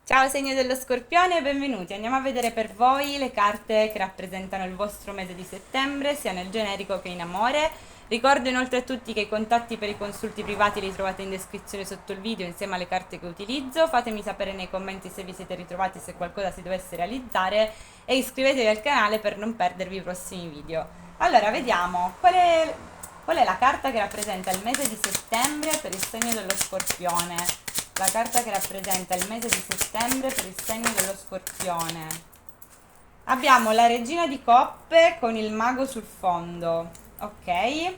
Ciao segno dello Scorpione e benvenuti. Andiamo a vedere per voi le carte che rappresentano il vostro mese di settembre, sia nel generico che in amore. Ricordo inoltre a tutti che i contatti per i consulti privati li trovate in descrizione sotto il video insieme alle carte che utilizzo. Fatemi sapere nei commenti se vi siete ritrovati, se qualcosa si dovesse realizzare e iscrivetevi al canale per non perdervi i prossimi video. Allora, vediamo qual è la carta che rappresenta il mese di settembre per il segno dello Scorpione. La carta che rappresenta il mese di settembre per il segno dello Scorpione. Abbiamo la regina di coppe con il mago sul fondo. Ok.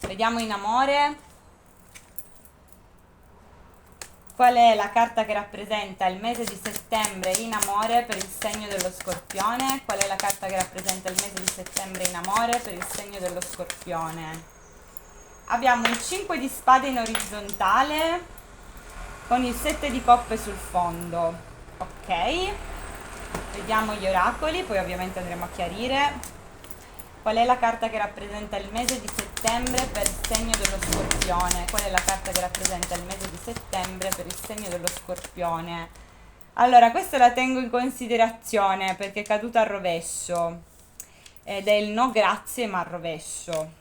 Vediamo in amore. Qual è la carta che rappresenta il mese di settembre in amore per il segno dello Scorpione? Qual è la carta che rappresenta il mese di settembre in amore per il segno dello Scorpione? Abbiamo il 5 di spade in orizzontale con il 7 di coppe sul fondo. Ok, vediamo gli oracoli, poi ovviamente andremo a chiarire. Qual è la carta che rappresenta il mese di settembre per il segno dello Scorpione? Qual è la carta che rappresenta il mese di settembre per il segno dello Scorpione? Allora, questa la tengo in considerazione perché è caduta al rovescio ed è il no grazie ma al rovescio.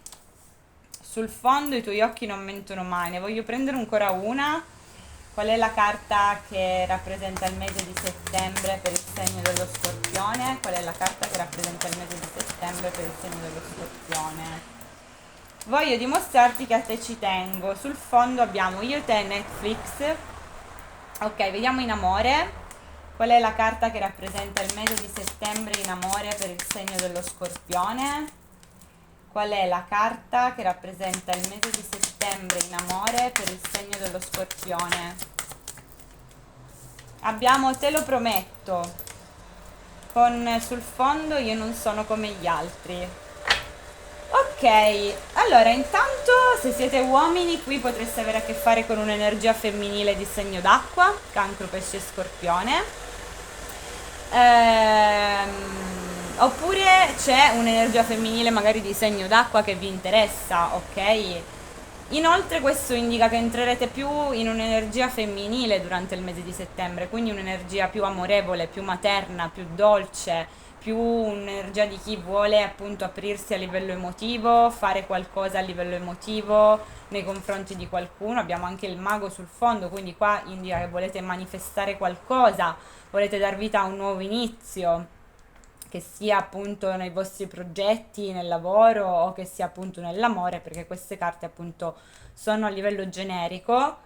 Sul fondo i tuoi occhi non mentono mai. Ne voglio prendere ancora una. Qual è la carta che rappresenta il mese di settembre per il segno dello Scorpione? Qual è la carta che rappresenta il mese di settembre per il segno dello Scorpione? Voglio dimostrarti che a te ci tengo. Sul fondo abbiamo io, te, Netflix. Ok, vediamo in amore. Qual è la carta che rappresenta il mese di settembre in amore per il segno dello Scorpione? Qual è la carta che rappresenta il mese di settembre in amore per il segno dello Scorpione? Abbiamo te lo prometto, con sul fondo io non sono come gli altri. Ok, allora intanto se siete uomini qui potreste avere a che fare con un'energia femminile di segno d'acqua, cancro, pesce e scorpione. Oppure c'è un'energia femminile magari di segno d'acqua che vi interessa, ok? Inoltre questo indica che entrerete più in un'energia femminile durante il mese di settembre, quindi un'energia più amorevole, più materna, più dolce, più un'energia di chi vuole appunto aprirsi a livello emotivo, fare qualcosa a livello emotivo nei confronti di qualcuno. Abbiamo anche il mago sul fondo, quindi qua indica che volete manifestare qualcosa, volete dar vita a un nuovo inizio, che sia appunto nei vostri progetti, nel lavoro o che sia appunto nell'amore, perché queste carte appunto sono a livello generico.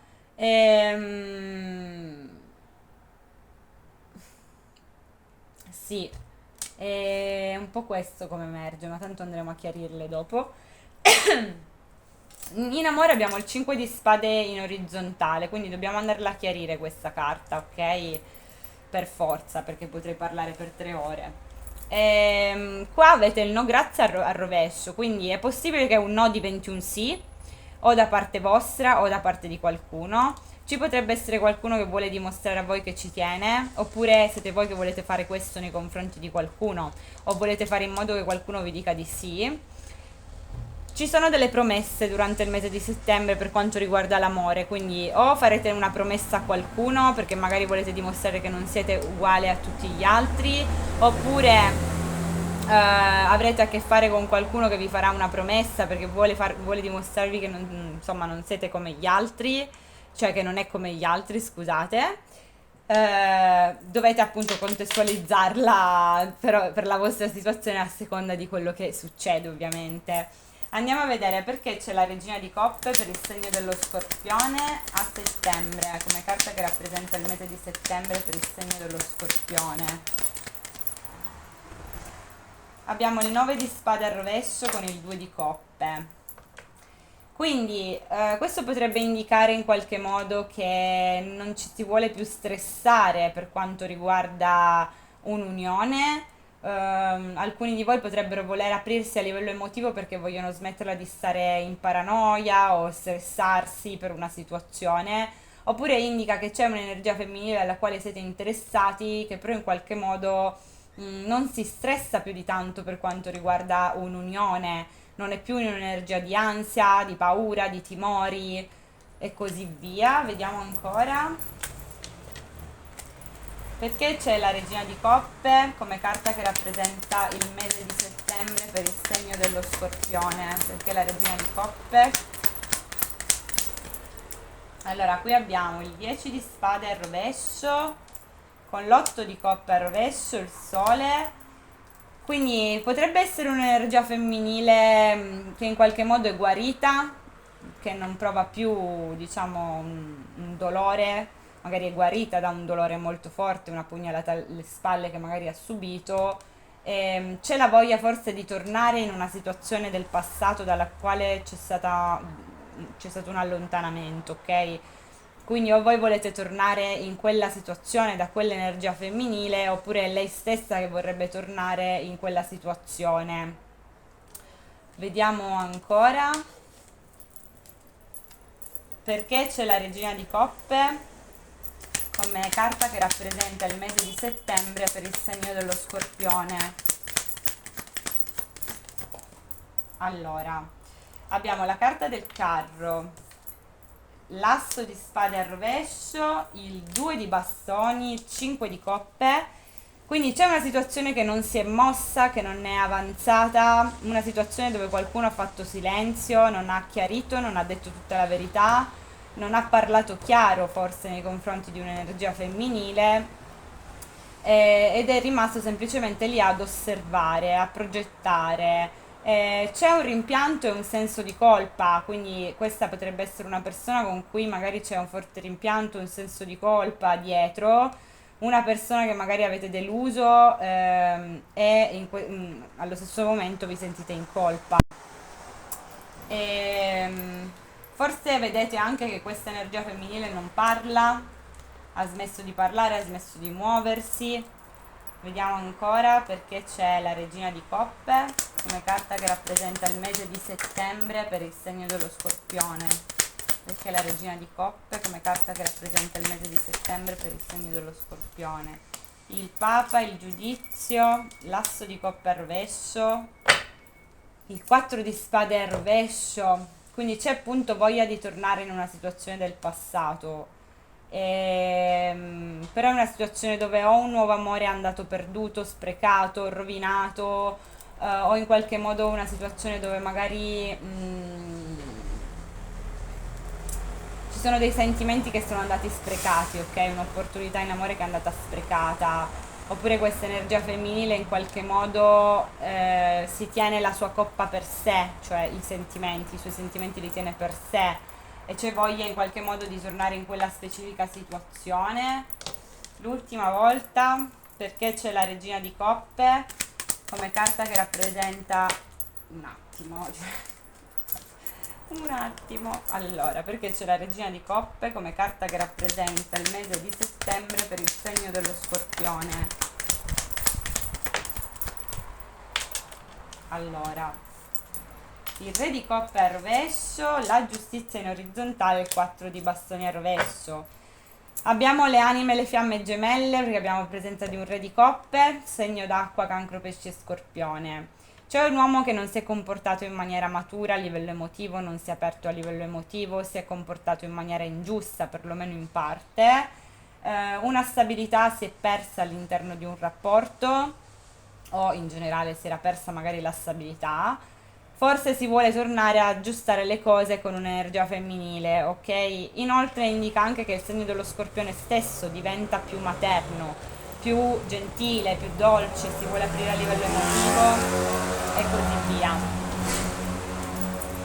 Sì, è un po' questo come emerge, ma tanto andremo a chiarirle dopo. In amore abbiamo il 5 di spade in orizzontale, quindi dobbiamo andarla a chiarire questa carta, ok? Per forza, perché potrei parlare per 3 ore. Qua avete il no grazie al rovescio, quindi è possibile che un no diventi un sì, o da parte vostra o da parte di qualcuno. Ci potrebbe essere qualcuno che vuole dimostrare a voi che ci tiene, oppure siete voi che volete fare questo nei confronti di qualcuno, o volete fare in modo che qualcuno vi dica di sì. Ci sono delle promesse durante il mese di settembre per quanto riguarda l'amore, quindi o farete una promessa a qualcuno perché magari volete dimostrare che non siete uguali a tutti gli altri, oppure avrete a che fare con qualcuno che vi farà una promessa perché vuole dimostrarvi che non, insomma, non siete come gli altri, cioè che non è come gli altri, scusate. Dovete appunto contestualizzarla per la vostra situazione a seconda di quello che succede, ovviamente. Andiamo a vedere perché c'è la regina di coppe per il segno dello Scorpione a settembre, come carta che rappresenta il mese di settembre per il segno dello Scorpione. Abbiamo il 9 di spade al rovescio con il 2 di coppe. Quindi questo potrebbe indicare in qualche modo che non ci si vuole più stressare per quanto riguarda un'unione. Alcuni di voi potrebbero voler aprirsi a livello emotivo perché vogliono smetterla di stare in paranoia o stressarsi per una situazione. Oppure indica che c'è un'energia femminile alla quale siete interessati, che però in qualche modo non si stressa più di tanto per quanto riguarda un'unione, non è più in un'energia di ansia, di paura, di timori e così via. Vediamo ancora. Perché c'è la Regina di Coppe come carta che rappresenta il mese di settembre per il segno dello Scorpione? Perché la Regina di Coppe? Allora, qui abbiamo il 10 di spade al rovescio, con l'8 di coppe al rovescio, il sole. Quindi potrebbe essere un'energia femminile che in qualche modo è guarita, che non prova più, diciamo, un dolore, magari è guarita da un dolore molto forte, una pugnalata alle spalle che magari ha subito. C'è la voglia forse di tornare in una situazione del passato dalla quale c'è stato un allontanamento, ok? Quindi o voi volete tornare in quella situazione da quell'energia femminile oppure è lei stessa che vorrebbe tornare in quella situazione. Vediamo ancora. Perché c'è la Regina di Coppe come carta che rappresenta il mese di settembre per il segno dello Scorpione? Allora, abbiamo la carta del carro, l'asso di spade al rovescio, il 2 di bastoni, il 5 di coppe. Quindi c'è una situazione che non si è mossa, che non è avanzata, una situazione dove qualcuno ha fatto silenzio, non ha chiarito, non ha detto tutta la verità, non ha parlato chiaro forse nei confronti di un'energia femminile, ed è rimasto semplicemente lì ad osservare, a progettare. C'è un rimpianto e un senso di colpa, quindi questa potrebbe essere una persona con cui magari c'è un forte rimpianto, un senso di colpa dietro, una persona che magari avete deluso e allo stesso momento vi sentite in colpa. Forse vedete anche che questa energia femminile non parla, ha smesso di parlare, ha smesso di muoversi. Vediamo ancora perché c'è la Regina di Coppe come carta che rappresenta il mese di settembre per il segno dello Scorpione. Perché la Regina di Coppe come carta che rappresenta il mese di settembre per il segno dello Scorpione. Il Papa, il Giudizio, l'Asso di Coppe al rovescio, il 4 di spade al rovescio, quindi c'è appunto voglia di tornare in una situazione del passato. Però è una situazione dove o un nuovo amore è andato perduto, sprecato, rovinato, o in qualche modo una situazione dove magari ci sono dei sentimenti che sono andati sprecati, ok? Un'opportunità in amore che è andata sprecata, oppure questa energia femminile in qualche modo si tiene la sua coppa per sé, cioè i suoi sentimenti li tiene per sé e c'è voglia in qualche modo di tornare in quella specifica situazione. L'ultima volta, perché c'è la Regina di Coppe come carta che rappresenta un attimo, allora, perché c'è la Regina di Coppe come carta che rappresenta il mese di settembre per il segno dello Scorpione? Allora, il Re di Coppe al rovescio, la Giustizia in orizzontale, il 4 di bastoni al rovescio. Abbiamo le anime e le fiamme gemelle perché abbiamo presenza di un Re di Coppe, segno d'acqua, cancro, pesci e scorpione. C'è un uomo che non si è comportato in maniera matura a livello emotivo, non si è aperto a livello emotivo, si è comportato in maniera ingiusta, perlomeno in parte. Una stabilità si è persa all'interno di un rapporto o in generale si era persa magari la stabilità. Forse si vuole tornare a aggiustare le cose con un'energia femminile, ok? Inoltre indica anche che il segno dello Scorpione stesso diventa più materno, più gentile, più dolce, si vuole aprire a livello emotivo e così via.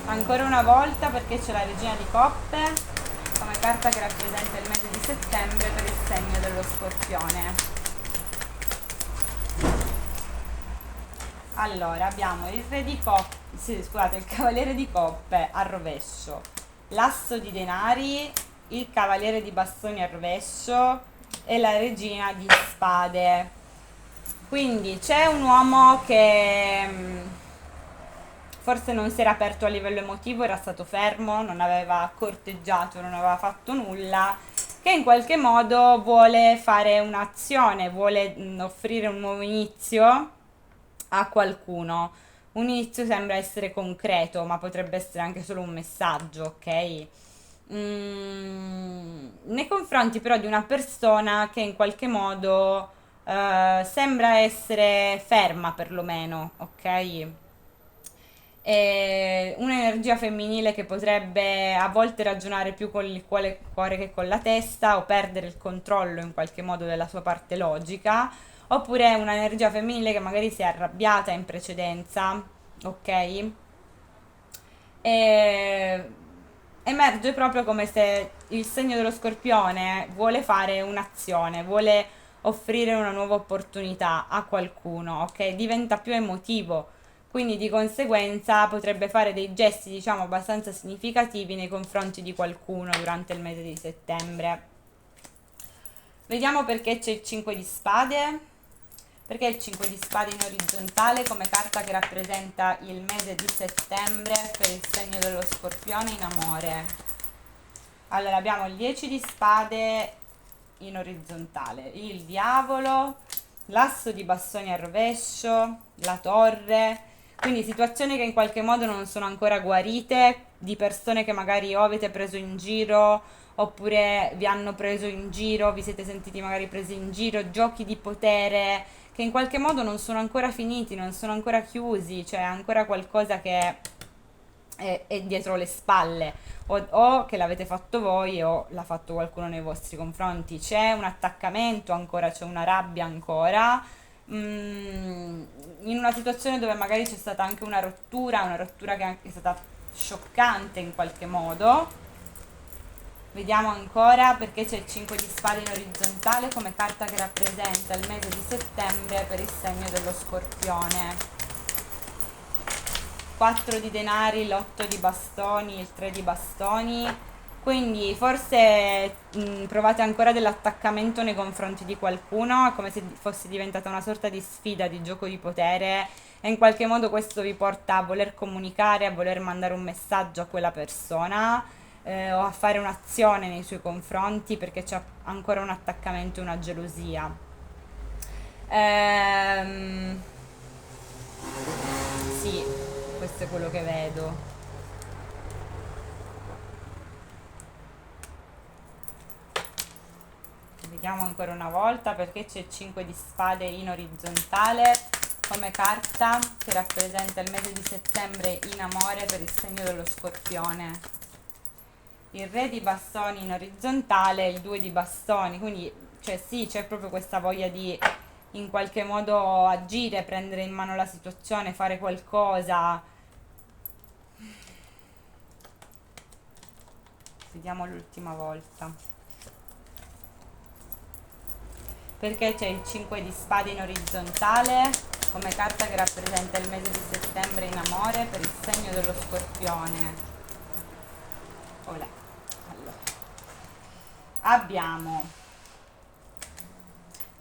Ancora una volta perché c'è la Regina di Coppe come carta che rappresenta il mese di settembre per il segno dello Scorpione. Allora, abbiamo il Re di Coppe, scusate, il Cavaliere di Coppe al rovescio, l'Asso di Denari, il Cavaliere di Bastoni al rovescio e la Regina di Spade. Quindi c'è un uomo che forse non si era aperto a livello emotivo, era stato fermo, non aveva corteggiato, non aveva fatto nulla, che in qualche modo vuole fare un'azione, vuole offrire un nuovo inizio a qualcuno. Un inizio sembra essere concreto, ma potrebbe essere anche solo un messaggio, ok? nei confronti però di una persona che in qualche modo sembra essere ferma perlomeno, ok? È un'energia femminile che potrebbe a volte ragionare più con il cuore che con la testa o perdere il controllo in qualche modo della sua parte logica, oppure è un'energia femminile che magari si è arrabbiata in precedenza, ok? E emerge proprio come se il segno dello scorpione vuole fare un'azione, vuole offrire una nuova opportunità a qualcuno, ok? Diventa più emotivo, quindi di conseguenza potrebbe fare dei gesti, diciamo, abbastanza significativi nei confronti di qualcuno durante il mese di settembre. Vediamo perché c'è il 5 di spade. Perché il 5 di spade in orizzontale come carta che rappresenta il mese di settembre per il segno dello scorpione in amore. Allora abbiamo il 10 di spade in orizzontale, il diavolo, l'asso di bastoni a rovescio, la torre, quindi situazioni che in qualche modo non sono ancora guarite, di persone che magari o avete preso in giro oppure vi hanno preso in giro, vi siete sentiti magari presi in giro, giochi di potere che in qualche modo non sono ancora finiti, non sono ancora chiusi, cioè ancora qualcosa che è dietro le spalle, o che l'avete fatto voi o l'ha fatto qualcuno nei vostri confronti. C'è un attaccamento ancora, c'è una rabbia ancora, in una situazione dove magari c'è stata anche una rottura che è stata scioccante in qualche modo. Vediamo ancora perché c'è il 5 di spade in orizzontale come carta che rappresenta il mese di settembre per il segno dello scorpione. 4 di denari, l'8 di bastoni, il 3 di bastoni. Quindi forse provate ancora dell'attaccamento nei confronti di qualcuno, come se fosse diventata una sorta di sfida, di gioco di potere e in qualche modo questo vi porta a voler comunicare, a voler mandare un messaggio a quella persona o a fare un'azione nei suoi confronti perché c'è ancora un attaccamento e una gelosia. Ehm, sì, questo è quello che vedo. Vediamo ancora una volta perché c'è il 5 di spade in orizzontale come carta che rappresenta il mese di settembre in amore per il segno dello scorpione. Il re di bastoni in orizzontale, il 2 di bastoni, quindi cioè sì, c'è proprio questa voglia di in qualche modo agire, prendere in mano la situazione, fare qualcosa. Vediamo l'ultima volta. Perché c'è il 5 di spade in orizzontale come carta che rappresenta il mese di settembre in amore per il segno dello scorpione. Olè. Allora. Abbiamo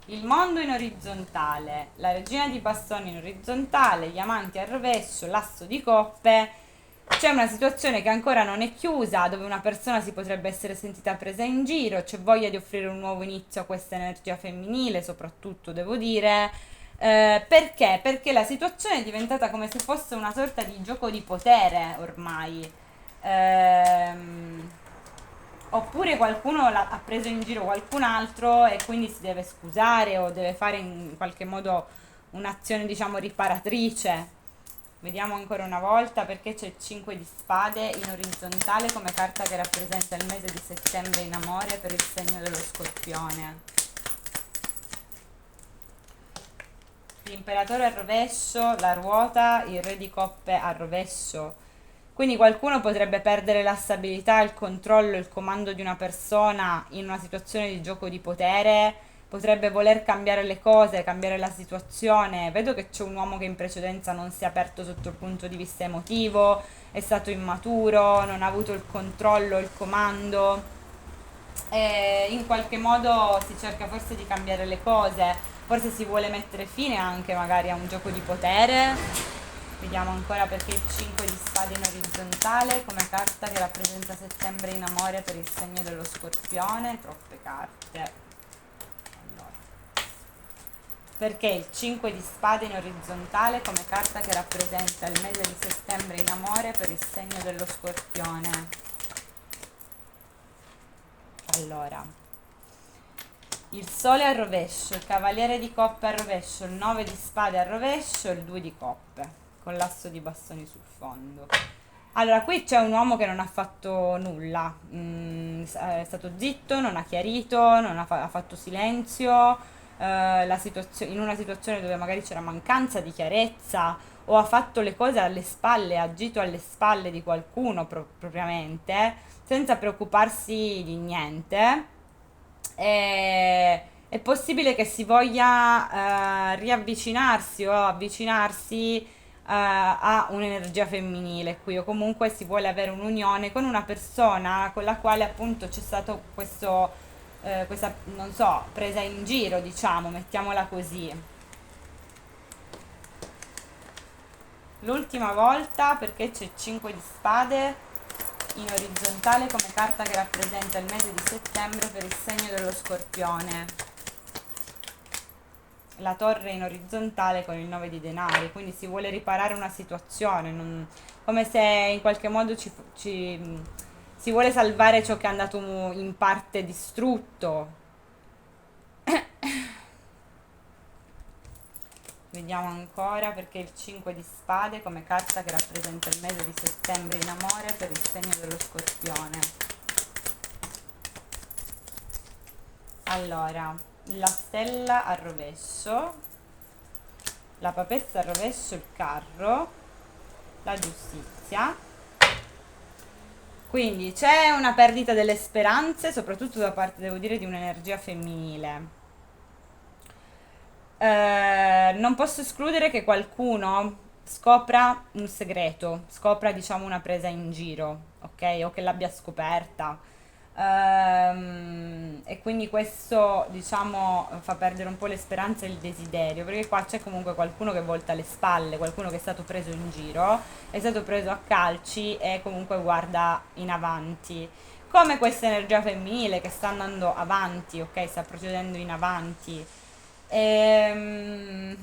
il mondo in orizzontale, la regina di bastoni in orizzontale, gli amanti al rovescio, l'asso di coppe. C'è una situazione che ancora non è chiusa, dove una persona si potrebbe essere sentita presa in giro, c'è voglia di offrire un nuovo inizio a questa energia femminile, soprattutto devo dire. Perché? Perché la situazione è diventata come se fosse una sorta di gioco di potere ormai. Ehm, Oppure qualcuno ha preso in giro qualcun altro e quindi si deve scusare o deve fare in qualche modo un'azione, diciamo, riparatrice. Vediamo ancora una volta perché c'è il 5 di spade in orizzontale come carta che rappresenta il mese di settembre in amore per il segno dello scorpione. L'imperatore al rovescio, la ruota, il re di coppe al rovescio. Quindi qualcuno potrebbe perdere la stabilità, il controllo, il comando di una persona in una situazione di gioco di potere, potrebbe voler cambiare le cose, cambiare la situazione. Vedo che c'è un uomo che in precedenza non si è aperto sotto il punto di vista emotivo, è stato immaturo, non ha avuto il controllo, il comando e in qualche modo si cerca forse di cambiare le cose, forse si vuole mettere fine anche magari a un gioco di potere. Vediamo ancora perché il 5 di spade in orizzontale come carta che rappresenta settembre in amore per il segno dello scorpione, troppe carte. Allora. Perché il 5 di spade in orizzontale come carta che rappresenta il mese di settembre in amore per il segno dello scorpione. Allora, il sole al rovescio, il cavaliere di coppe al rovescio, il 9 di spade al rovescio, il 2 di coppe, con l'asso di bastoni sul fondo. Allora, qui c'è un uomo che non ha fatto nulla, è stato zitto, non ha chiarito, non ha, ha fatto silenzio, in una situazione dove magari c'era mancanza di chiarezza o ha fatto le cose alle spalle, ha agito alle spalle di qualcuno propriamente, senza preoccuparsi di niente. È possibile che si voglia riavvicinarsi o avvicinarsi a un'energia femminile qui, o comunque si vuole avere un'unione con una persona con la quale appunto c'è stato questa, non so, presa in giro, diciamo, mettiamola così. L'ultima volta perché c'è 5 di spade in orizzontale come carta che rappresenta il mese di settembre per il segno dello Scorpione. La torre in orizzontale con il 9 di denari, quindi si vuole riparare una situazione, come se in qualche modo si vuole salvare ciò che è andato in parte distrutto. Vediamo ancora perché il 5 di spade come carta che rappresenta il mese di settembre in amore per il segno dello Scorpione. Allora, la stella al rovescio, la papessa al rovescio, il carro, la giustizia. Quindi c'è una perdita delle speranze, soprattutto da parte, devo dire, di un'energia femminile. Non posso escludere che qualcuno scopra un segreto, scopra diciamo una presa in giro, ok? O che l'abbia scoperta. E quindi questo diciamo fa perdere un po' le speranze e il desiderio, perché qua c'è comunque qualcuno che volta le spalle, qualcuno che è stato preso in giro, è stato preso a calci e comunque guarda in avanti. Come questa energia femminile che sta andando avanti, ok? Sta procedendo in avanti. Ehm,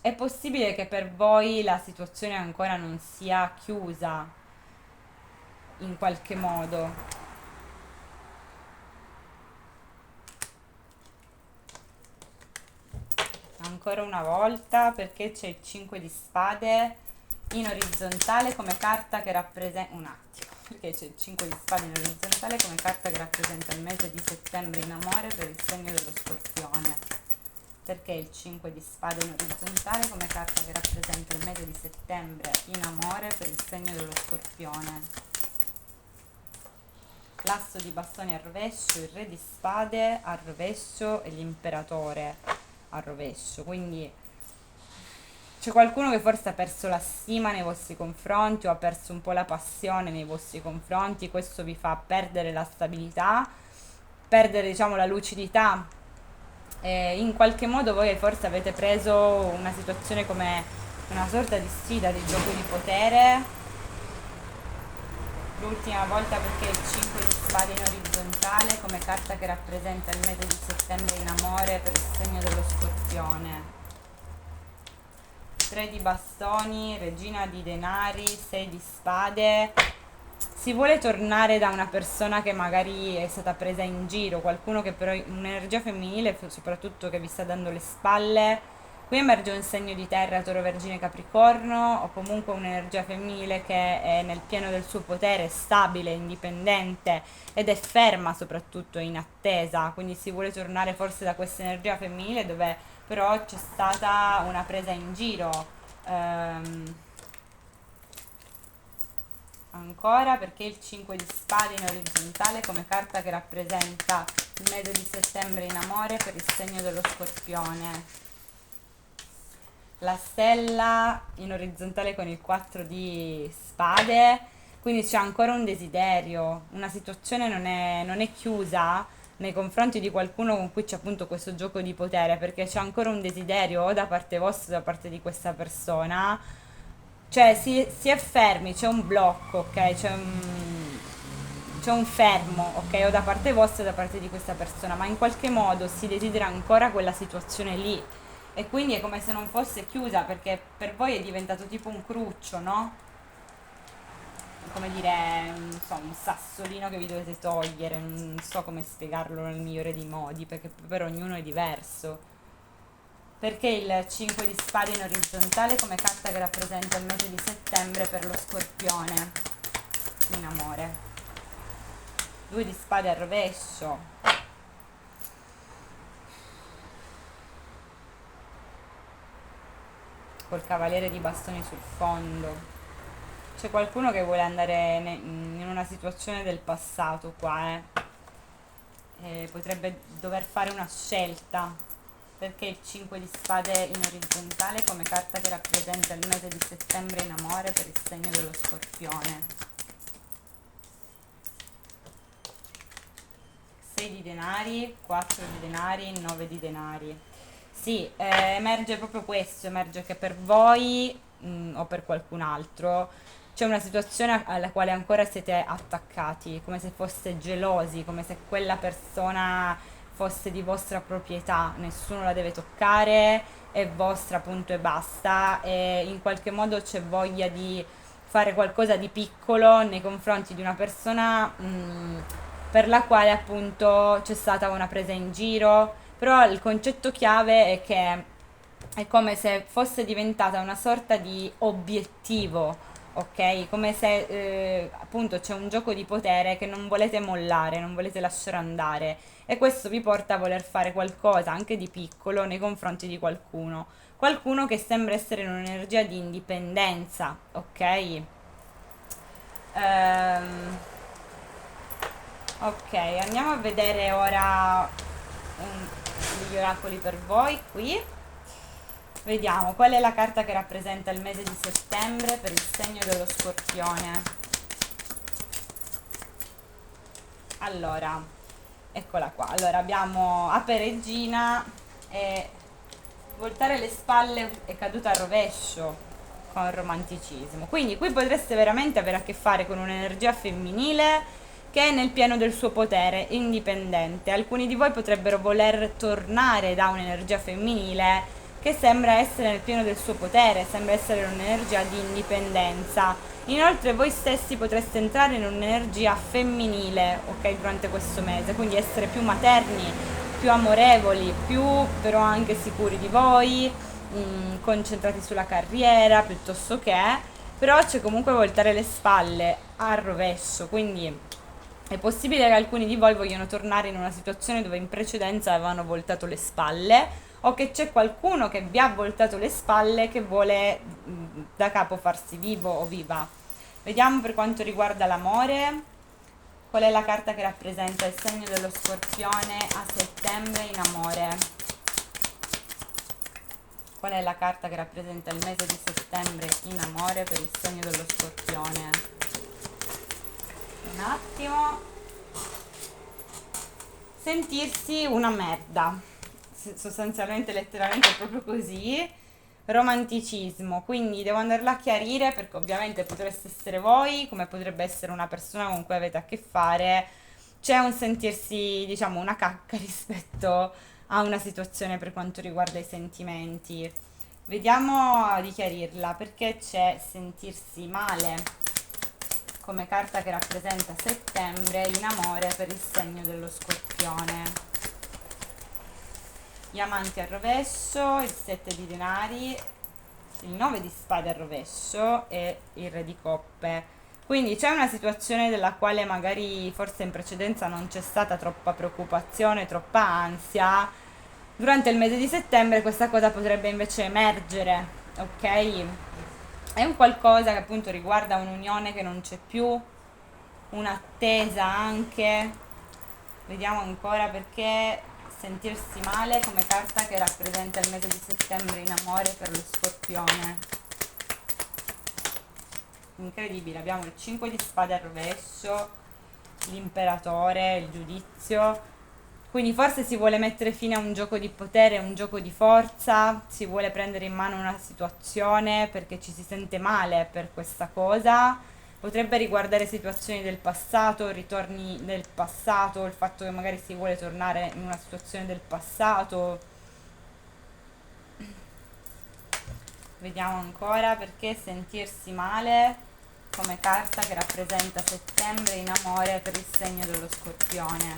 è possibile che per voi la situazione ancora non sia chiusa in qualche modo. Ancora una volta perché c'è il 5 di spade in orizzontale come carta che rappresenta un attimo, perché c'è il 5 di spade in orizzontale come carta che rappresenta il mese di settembre in amore per il segno dello Scorpione. Perché il 5 di spade in orizzontale come carta che rappresenta il mese di settembre in amore per il segno dello Scorpione. L'asso di bastoni al rovescio, il re di spade al rovescio e l'imperatore al rovescio. Quindi c'è qualcuno che forse ha perso la stima nei vostri confronti o ha perso un po' la passione nei vostri confronti. Questo vi fa perdere la stabilità, perdere diciamo la lucidità. In qualche modo voi forse avete preso una situazione come una sorta di sfida, di gioco di potere. L'ultima volta perché il 5 di spade in orizzontale come carta che rappresenta il mese di settembre in amore per il segno dello Scorpione. 3 di bastoni, regina di denari, 6 di spade. Si vuole tornare da una persona che magari è stata presa in giro, qualcuno che però un'energia femminile soprattutto che vi sta dando le spalle. Qui emerge un segno di terra, Toro, Vergine, Capricorno, o comunque un'energia femminile che è nel pieno del suo potere, stabile, indipendente ed è ferma soprattutto in attesa, quindi si vuole tornare forse da questa energia femminile dove però c'è stata una presa in giro. Ancora perché il 5 di spade in orizzontale come carta che rappresenta il mese di settembre in amore per il segno dello Scorpione. La stella in orizzontale con il 4 di spade, quindi c'è ancora un desiderio, una situazione non è chiusa nei confronti di qualcuno con cui c'è appunto questo gioco di potere, perché c'è ancora un desiderio o da parte vostra o da parte di questa persona, cioè si è fermi, c'è un blocco, ok? C'è un fermo, ok? O da parte vostra o da parte di questa persona, ma in qualche modo si desidera ancora quella situazione lì e quindi è come se non fosse chiusa perché per voi è diventato tipo un cruccio, no? come dire, non so, un sassolino che vi dovete togliere, non so come spiegarlo nel migliore dei modi, perché per ognuno è diverso. Perché il 5 di spade in orizzontale come carta che rappresenta il mese di settembre per lo scorpione in amore. 2 di spade al rovescio, col cavaliere di bastoni sul fondo. C'è qualcuno che vuole andare in una situazione del passato qua, potrebbe dover fare una scelta, perché il 5 di spade in orizzontale come carta che rappresenta il mese di settembre in amore per il segno dello scorpione. 6 di denari, 4 di denari, 9 di denari. Sì, emerge proprio questo, emerge che per voi o per qualcun altro c'è una situazione alla quale ancora siete attaccati, come se foste gelosi, come se quella persona fosse di vostra proprietà, nessuno la deve toccare, è vostra, punto e basta, e in qualche modo c'è voglia di fare qualcosa di piccolo nei confronti di una persona per la quale appunto c'è stata una presa in giro, però il concetto chiave è che è come se fosse diventata una sorta di obiettivo, ok? Come se appunto c'è un gioco di potere che non volete mollare, non volete lasciare andare e questo vi porta a voler fare qualcosa anche di piccolo nei confronti di qualcuno. Qualcuno che sembra essere in un'energia di indipendenza, ok? Ehm, ok, andiamo a vedere ora gli oracoli per voi qui. Vediamo qual è la carta che rappresenta il mese di settembre per il segno dello scorpione. Allora, eccola qua. Allora abbiamo Ape Regina e voltare le spalle è caduta a rovescio con romanticismo. Quindi qui potreste veramente avere a che fare con un'energia femminile che è nel pieno del suo potere, indipendente. Alcuni di voi potrebbero voler tornare da un'energia femminile che sembra essere nel pieno del suo potere, sembra essere un'energia di indipendenza. Inoltre voi stessi potreste entrare in un'energia femminile, ok, durante questo mese, quindi essere più materni, più amorevoli, più però anche sicuri di voi, concentrati sulla carriera piuttosto che, però c'è comunque voltare le spalle al rovescio, quindi è possibile che alcuni di voi vogliono tornare in una situazione dove in precedenza avevano voltato le spalle o che c'è qualcuno che vi ha voltato le spalle che vuole da capo farsi vivo o viva. Vediamo per quanto riguarda l'amore, qual è la carta che rappresenta il segno dello scorpione a settembre in amore. Qual è la carta che rappresenta il mese di settembre in amore per il segno dello scorpione? Un attimo. Sentirsi una merda, sostanzialmente, letteralmente è proprio così. Romanticismo, quindi devo andarla a chiarire perché ovviamente potreste essere voi, come potrebbe essere una persona con cui avete a che fare. C'è un sentirsi, diciamo, una cacca rispetto a una situazione per quanto riguarda i sentimenti. Vediamo di chiarirla perché c'è sentirsi male come carta che rappresenta settembre in amore per il segno dello scorpione. Gli amanti al rovescio, il 7 di denari, il 9 di spade al rovescio e il re di coppe. Quindi c'è una situazione della quale magari forse in precedenza non c'è stata troppa preoccupazione, troppa ansia. Durante il mese di settembre questa cosa potrebbe invece emergere, ok? È un qualcosa che appunto riguarda un'unione che non c'è più, un'attesa anche. Vediamo ancora perché sentirsi male come carta che rappresenta il mese di settembre in amore per lo scorpione. Incredibile, abbiamo il 5 di spade al rovescio, l'imperatore, il giudizio. Quindi forse si vuole mettere fine a un gioco di potere, un gioco di forza, si vuole prendere in mano una situazione perché ci si sente male per questa cosa. Potrebbe riguardare situazioni del passato, ritorni del passato, il fatto che magari si vuole tornare in una situazione del passato. Vediamo ancora perché sentirsi male. come carta che rappresenta settembre in amore per il segno dello Scorpione.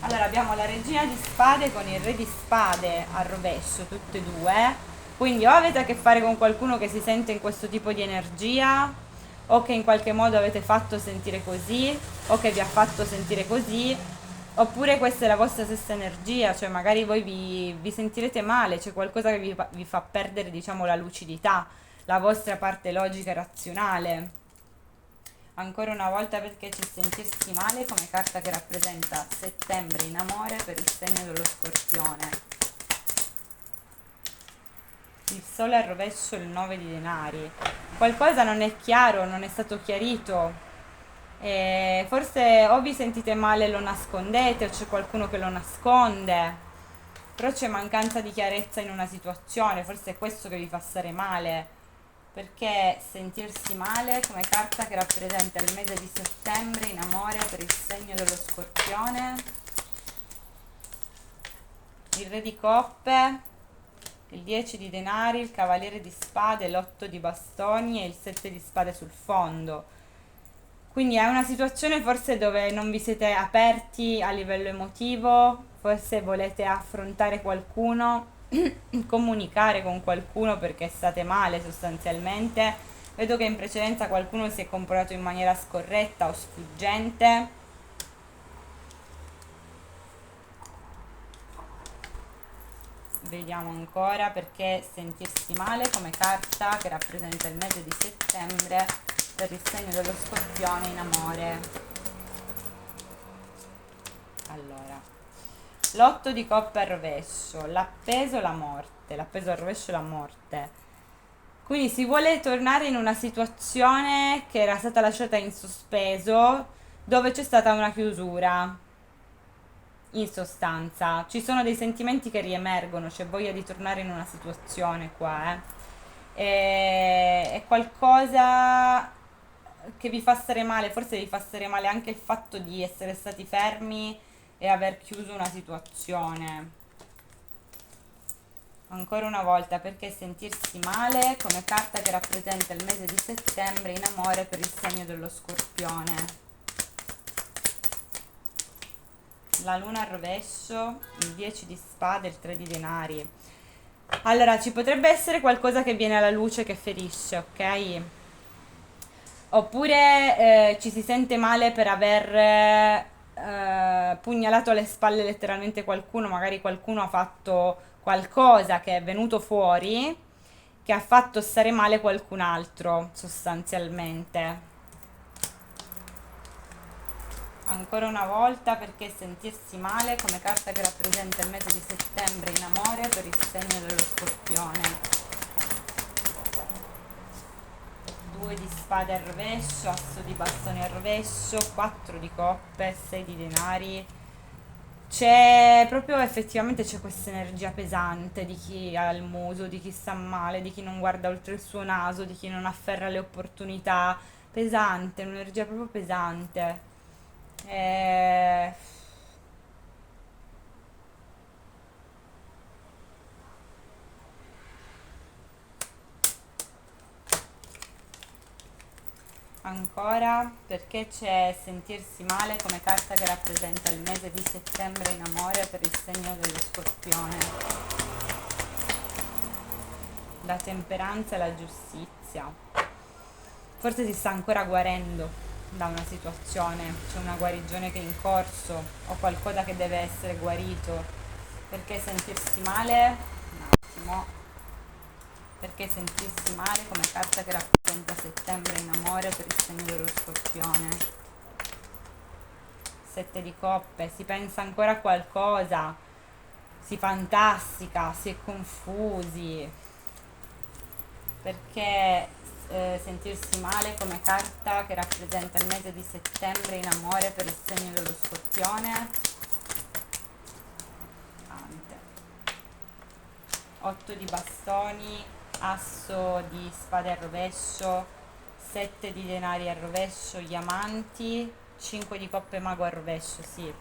Allora abbiamo la regina di spade con il re di spade a rovescio, tutte e due, quindi o avete a che fare con qualcuno che si sente in questo tipo di energia, o che in qualche modo avete fatto sentire così, o che vi ha fatto sentire così, oppure questa è la vostra stessa energia, cioè magari voi vi sentirete male, c'è qualcosa che vi fa perdere, diciamo, la lucidità, la vostra parte logica e razionale. Ancora una volta, perché c'è sentirsi male come carta che rappresenta settembre in amore per il segno dello Scorpione. Il sole al rovescio, il 9 di denari. Qualcosa non è chiaro, non è stato chiarito. Forse o vi sentite male e lo nascondete o c'è qualcuno che lo nasconde. Però c'è mancanza di chiarezza in una situazione, forse è questo che vi fa stare male. Perché sentirsi male come carta che rappresenta il mese di settembre in amore per il segno dello Scorpione, il re di coppe, il 10 di denari, il cavaliere di spade, l'8 di bastoni e il 7 di spade sul fondo. Quindi è una situazione forse dove non vi siete aperti a livello emotivo, forse volete affrontare qualcuno, comunicare con qualcuno perché state male sostanzialmente. Vedo che in precedenza qualcuno si è comportato in maniera scorretta o sfuggente. Vediamo ancora, perché sentirsi male come carta che rappresenta il mese di settembre per il segno dello Scorpione in amore. Allora, l'8 di coppe al rovescio, l'appeso, la morte, l'appeso al rovescio, la morte. Quindi si vuole tornare in una situazione che era stata lasciata in sospeso, dove c'è stata una chiusura. In sostanza, ci sono dei sentimenti che riemergono, c'è voglia di tornare in una situazione qua, è qualcosa che vi fa stare male, forse vi fa stare male anche il fatto di essere stati fermi e aver chiuso una situazione. Ancora una volta, perché sentirsi male come carta che rappresenta il mese di settembre in amore per il segno dello Scorpione. La luna al rovescio, il 10 di spade, il 3 di denari. Allora, ci potrebbe essere qualcosa che viene alla luce che ferisce, ok? Oppure ci si sente male per aver pugnalato alle spalle letteralmente qualcuno, magari qualcuno ha fatto qualcosa che è venuto fuori, che ha fatto stare male qualcun altro, sostanzialmente. Ancora una volta, perché sentirsi male come carta che rappresenta il mese di settembre in amore per il segno dello Scorpione. 2 di spade al rovescio, asso di bastoni al rovescio, 4 di coppe, 6 di denari. C'è proprio, effettivamente c'è questa energia pesante di chi ha il muso, di chi sta male, di chi non guarda oltre il suo naso, di chi non afferra le opportunità. Pesante, un'energia proprio pesante. Eh, Ancora, perché c'è sentirsi male come carta che rappresenta il mese di settembre in amore per il segno dello Scorpione. La temperanza e la giustizia. Forse si sta ancora guarendo da una situazione, c'è una guarigione che è in corso o qualcosa che deve essere guarito. Perché sentirsi male? Un attimo. Perché sentirsi male come carta che rappresenta settembre in amore per il segno dello Scorpione. 7 di coppe, si pensa ancora a qualcosa, si fantastica, si è confusi. Perché sentirsi male come carta che rappresenta il mese di settembre in amore per il segno dello Scorpione. 8 di bastoni, asso di spade al rovescio, 7 di denari al rovescio, gli amanti, 5 di coppe mago al rovescio, sì.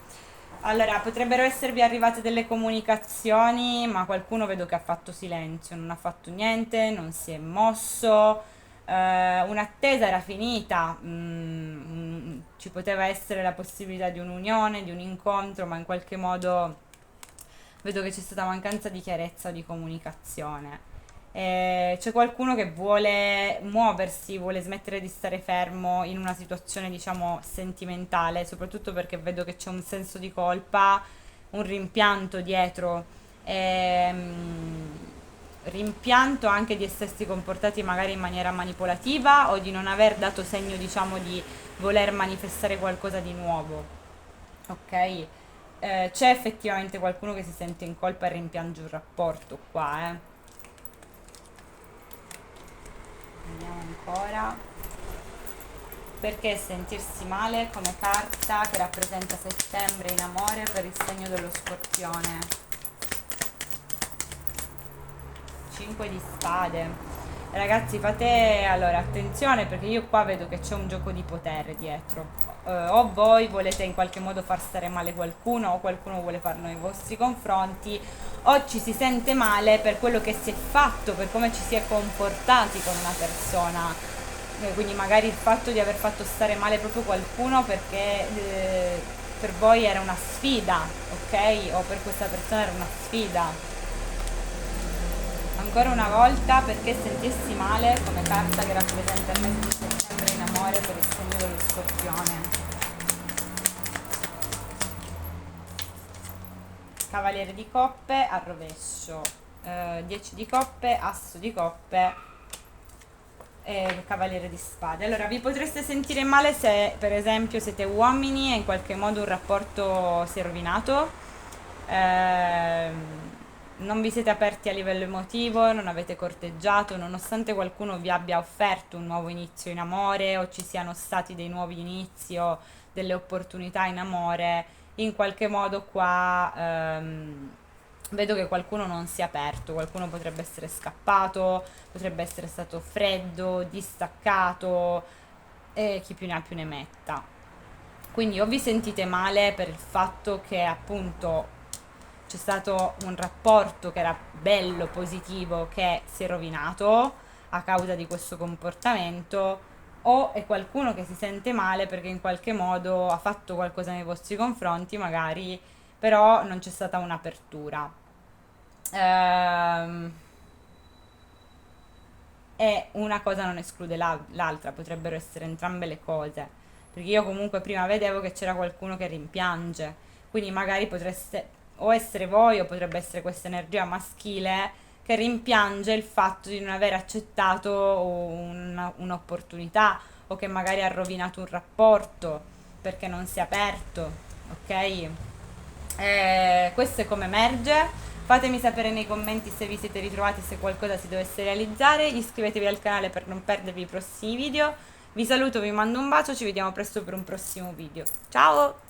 Allora, potrebbero esservi arrivate delle comunicazioni, ma qualcuno vedo che ha fatto silenzio, non ha fatto niente, non si è mosso. Un'attesa era finita, ci poteva essere la possibilità di un'unione, di un incontro, ma in qualche modo vedo che c'è stata mancanza di chiarezza o di comunicazione. C'è qualcuno che vuole muoversi, vuole smettere di stare fermo in una situazione, diciamo, sentimentale, soprattutto perché vedo che c'è un senso di colpa, un rimpianto dietro. Rimpianto anche di essersi comportati magari in maniera manipolativa o di non aver dato segno, diciamo, di voler manifestare qualcosa di nuovo. Ok? C'è effettivamente qualcuno che si sente in colpa e rimpiange un rapporto qua, eh. Vediamo ancora. Perché sentirsi male come carta che rappresenta settembre in amore per il segno dello Scorpione? 5 di spade. Ragazzi, fate allora attenzione perché io qua vedo che c'è un gioco di potere dietro. O voi volete in qualche modo far stare male qualcuno o qualcuno vuole farlo nei vostri confronti o ci si sente male per quello che si è fatto, per come ci si è comportati con una persona. Quindi magari il fatto di aver fatto stare male proprio qualcuno perché per voi era una sfida, ok? O per questa persona era una sfida. Ancora una volta, perché sentirsi male come carta che rappresenta il mese di settembre in amore per il segno dello Scorpione. Cavaliere di coppe al rovescio, 10 di coppe, asso di coppe e cavaliere di spade. Allora, vi potreste sentire male se per esempio siete uomini e in qualche modo un rapporto si è rovinato. Non vi siete aperti a livello emotivo, non avete corteggiato, nonostante qualcuno vi abbia offerto un nuovo inizio in amore o ci siano stati dei nuovi inizi o delle opportunità in amore, in qualche modo qua vedo che qualcuno non si è aperto, qualcuno potrebbe essere scappato, potrebbe essere stato freddo, distaccato e chi più ne ha più ne metta. Quindi o vi sentite male per il fatto che appunto c'è stato un rapporto che era bello, positivo, che si è rovinato a causa di questo comportamento, o è qualcuno che si sente male perché in qualche modo ha fatto qualcosa nei vostri confronti, magari, però non c'è stata un'apertura. Ehm, e una cosa non esclude l'altra, potrebbero essere entrambe le cose, perché io comunque prima vedevo che c'era qualcuno che rimpiange, quindi magari potreste o essere voi o potrebbe essere questa energia maschile che rimpiange il fatto di non aver accettato un'opportunità o che magari ha rovinato un rapporto perché non si è aperto, ok? Questo è come emerge. Fatemi sapere nei commenti se vi siete ritrovati, se qualcosa si dovesse realizzare. Iscrivetevi al canale per non perdervi i prossimi video. Vi saluto, vi mando un bacio, ci vediamo presto per un prossimo video. Ciao!